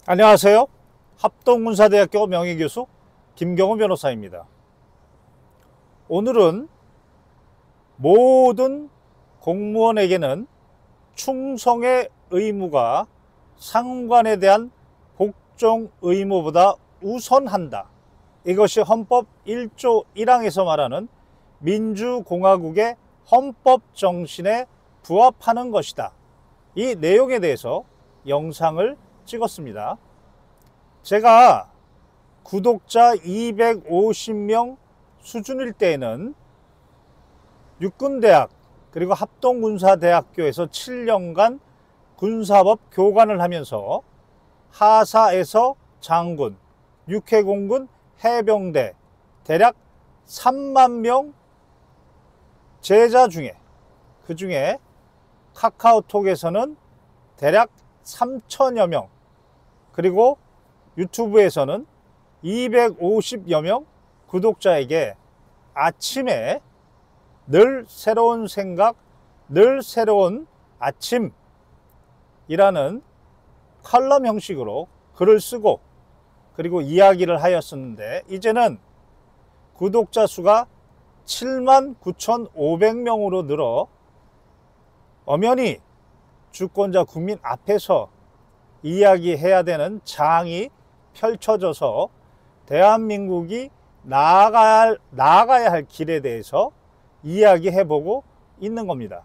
안녕하세요. 합동문사대학교 명예교수 김경호 변호사입니다. 오늘은 모든 공무원에게는 충성의 의무가 상관에 대한 복종 의무보다 우선한다. 이것이 헌법 1조 1항에서 말하는 민주공화국의 헌법 정신에 부합하는 것이다. 이 내용에 대해서 영상을 찍었습니다. 제가 구독자 250명 수준일 때에는 육군대학 그리고 합동군사대학교에서 7년간 군사법 교관을 하면서 하사에서 장군, 육해공군 해병대 대략 3만 명 제자 중에 그 중에 카카오톡에서는 대략 3천여 명, 그리고 유튜브에서는 250여 명 구독자에게 아침에 늘 새로운 생각, 늘 새로운 아침이라는 칼럼 형식으로 글을 쓰고 그리고 이야기를 하였었는데, 이제는 구독자 수가 79,500명으로 늘어 엄연히 주권자 국민 앞에서 이야기해야 되는 장이 펼쳐져서 대한민국이 나아가야 할 길에 대해서 이야기해보고 있는 겁니다.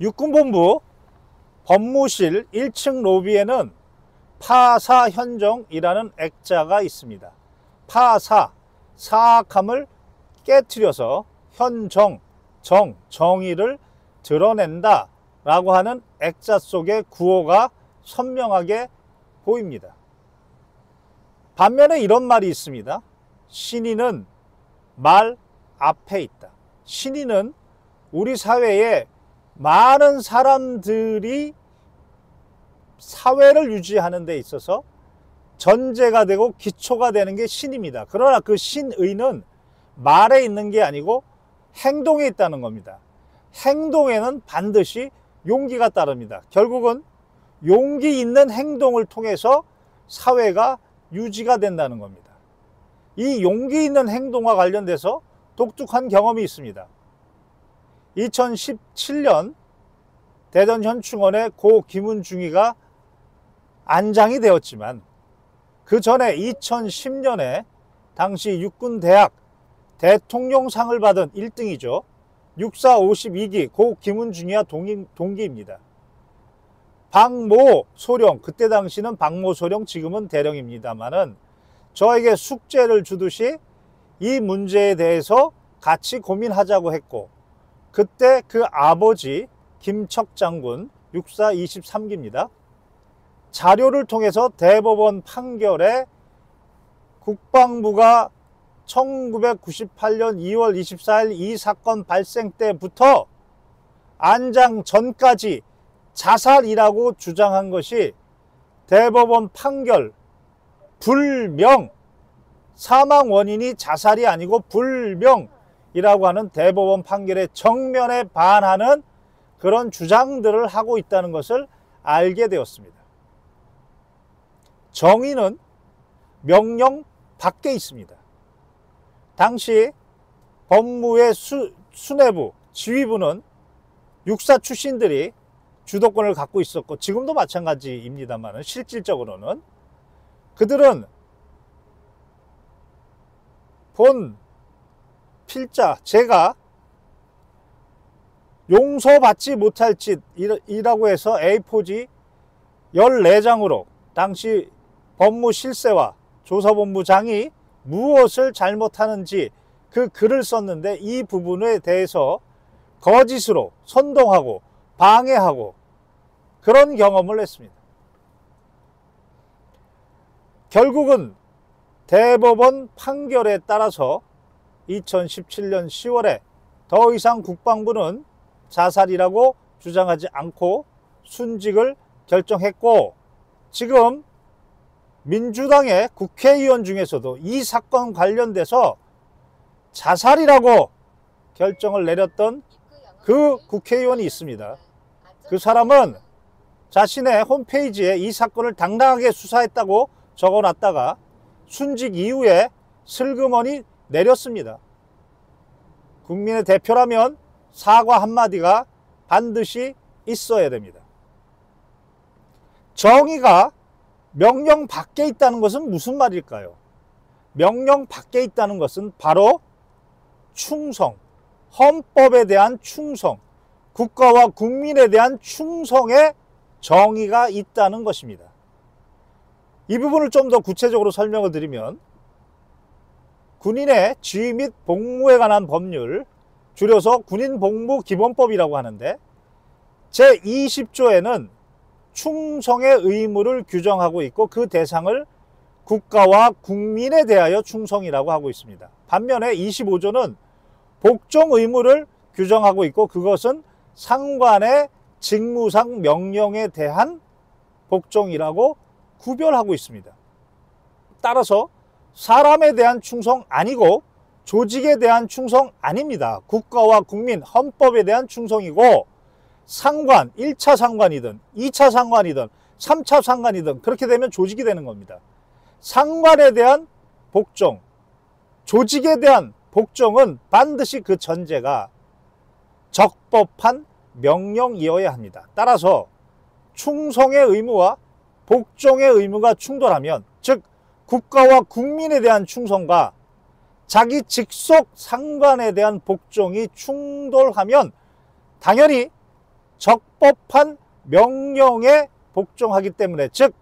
육군본부 법무실 1층 로비에는 파사현정이라는 액자가 있습니다. 파사, 사악함을 깨트려서 현정, 정의를 드러낸다 라고 하는 액자 속의 구호가 선명하게 보입니다. 반면에 이런 말이 있습니다. 신의는 말 앞에 있다. 신의는 우리 사회에 많은 사람들이 사회를 유지하는 데 있어서 전제가 되고 기초가 되는 게 신입니다. 그러나 그 신의는 말에 있는 게 아니고 행동에 있다는 겁니다. 행동에는 반드시 용기가 따릅니다. 결국은 용기 있는 행동을 통해서 사회가 유지가 된다는 겁니다. 이 용기 있는 행동과 관련돼서 독특한 경험이 있습니다. 2017년 대전 현충원에 고 김은중이가 안장이 되었지만, 그 전에 2010년에 당시 육군대학 대통령상을 받은 1등이죠. 육사 52기 고 김은중이와 동기입니다. 박모 소령, 그때 당시는 박모 소령, 지금은 대령입니다만은 저에게 숙제를 주듯이 이 문제에 대해서 같이 고민하자고 했고, 그때 그 아버지 김척 장군, 육사 23기입니다. 자료를 통해서 대법원 판결에 국방부가 1998년 2월 24일 이 사건 발생 때부터 안장 전까지 자살이라고 주장한 것이 대법원 판결 불명, 사망 원인이 자살이 아니고 불명이라고 하는 대법원 판결에 정면에 반하는 그런 주장들을 하고 있다는 것을 알게 되었습니다. 정의는 명령 밖에 있습니다. 당시 법무의 수뇌부, 지휘부는 육사 출신들이 주도권을 갖고 있었고, 지금도 마찬가지입니다만 실질적으로는 그들은 본 필자, 제가 용서받지 못할 짓이라고 해서 A4지 14장으로 당시 법무실세와 조사본부장이 무엇을 잘못하는지 그 글을 썼는데, 이 부분에 대해서 거짓으로 선동하고 방해하고 그런 경험을 했습니다. 결국은 대법원 판결에 따라서 2017년 10월에 더 이상 국방부는 자살이라고 주장하지 않고 순직을 결정했고, 지금 민주당의 국회의원 중에서도 이 사건 관련돼서 자살이라고 결정을 내렸던 그 국회의원이 있습니다. 그 사람은 자신의 홈페이지에 이 사건을 당당하게 수사했다고 적어놨다가 순직 이후에 슬그머니 내렸습니다. 국민의 대표라면 사과 한마디가 반드시 있어야 됩니다. 정의가 명령 밖에 있다는 것은 무슨 말일까요? 명령 밖에 있다는 것은 바로 충성, 헌법에 대한 충성, 국가와 국민에 대한 충성의 정의가 있다는 것입니다. 이 부분을 좀 더 구체적으로 설명을 드리면 군인의 지휘 및 복무에 관한 법률, 줄여서 군인복무기본법이라고 하는데 제20조에는 충성의 의무를 규정하고 있고 그 대상을 국가와 국민에 대하여 충성이라고 하고 있습니다. 반면에 25조는 복종 의무를 규정하고 있고 그것은 상관의 직무상 명령에 대한 복종이라고 구별하고 있습니다. 따라서 사람에 대한 충성 아니고 조직에 대한 충성 아닙니다. 국가와 국민, 헌법에 대한 충성이고 상관, 1차 상관이든 2차 상관이든 3차 상관이든 그렇게 되면 조직이 되는 겁니다. 상관에 대한 복종, 조직에 대한 복종은 반드시 그 전제가 적법한 명령이어야 합니다. 따라서 충성의 의무와 복종의 의무가 충돌하면, 즉 국가와 국민에 대한 충성과 자기 직속 상관에 대한 복종이 충돌하면 당연히 적법한 명령에 복종하기 때문에, 즉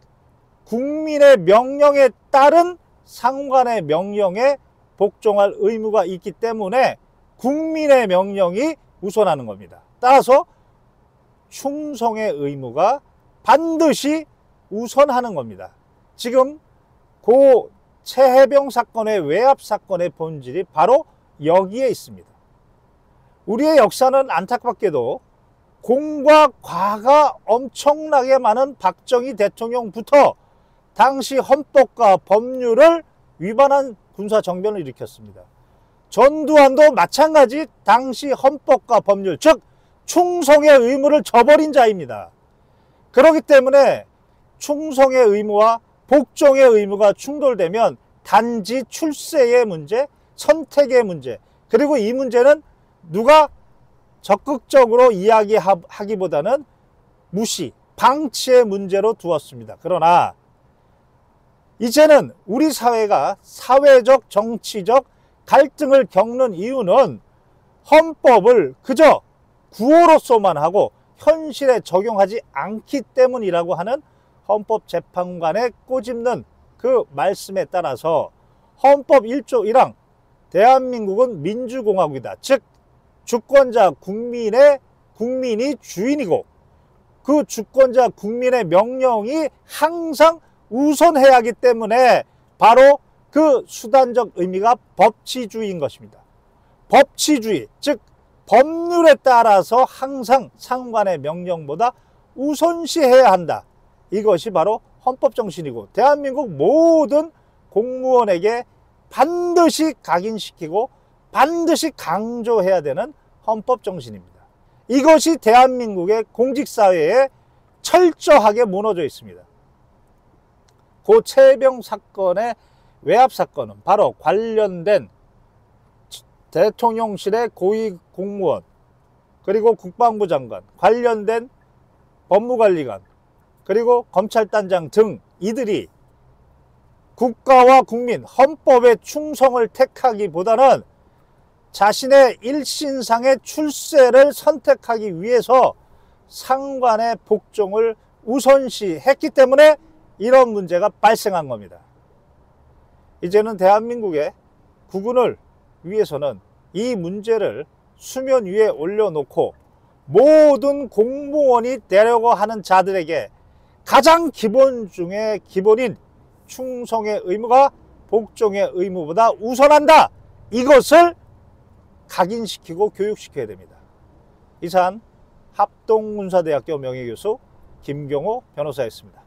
국민의 명령에 따른 상관의 명령에 복종할 의무가 있기 때문에 국민의 명령이 우선하는 겁니다. 따라서 충성의 의무가 반드시 우선하는 겁니다. 지금 고 최혜병 사건의 외압 사건의 본질이 바로 여기에 있습니다. 우리의 역사는 안타깝게도 공과 과가 엄청나게 많은 박정희 대통령부터 당시 헌법과 법률을 위반한 군사정변을 일으켰습니다. 전두환도 마찬가지 당시 헌법과 법률, 즉 충성의 의무를 저버린 자입니다. 그렇기 때문에 충성의 의무와 복종의 의무가 충돌되면 단지 출세의 문제, 선택의 문제, 그리고 이 문제는 누가 적극적으로 이야기하기보다는 무시, 방치의 문제로 두었습니다. 그러나 이제는 우리 사회가 사회적, 정치적 갈등을 겪는 이유는 헌법을 그저 구호로서만 하고 현실에 적용하지 않기 때문이라고 하는 헌법재판관의 꼬집는 그 말씀에 따라서 헌법 1조 1항 대한민국은 민주공화국이다. 즉 주권자 국민이 주인이고 그 주권자 국민의 명령이 항상 우선해야 하기 때문에 바로 그 수단적 의미가 법치주의인 것입니다. 법치주의, 즉 법률에 따라서 항상 상관의 명령보다 우선시해야 한다. 이것이 바로 헌법 정신이고 대한민국 모든 공무원에게 반드시 각인시키고 반드시 강조해야 되는 헌법 정신입니다. 이것이 대한민국의 공직사회에 철저하게 무너져 있습니다. 고 최혜병 사건의 외압 사건은 바로 관련된 대통령실의 고위 공무원, 그리고 국방부 장관, 관련된 법무관리관, 그리고 검찰단장 등 이들이 국가와 국민, 헌법의 충성을 택하기보다는 자신의 일신상의 출세를 선택하기 위해서 상관의 복종을 우선시했기 때문에 이런 문제가 발생한 겁니다. 이제는 대한민국의 국군을 위해서는 이 문제를 수면 위에 올려놓고 모든 공무원이 되려고 하는 자들에게 가장 기본 중에 기본인 충성의 의무가 복종의 의무보다 우선한다. 이것을 각인시키고 교육시켜야 됩니다. 이상 합동군사대학교 명예교수 김경호 변호사였습니다.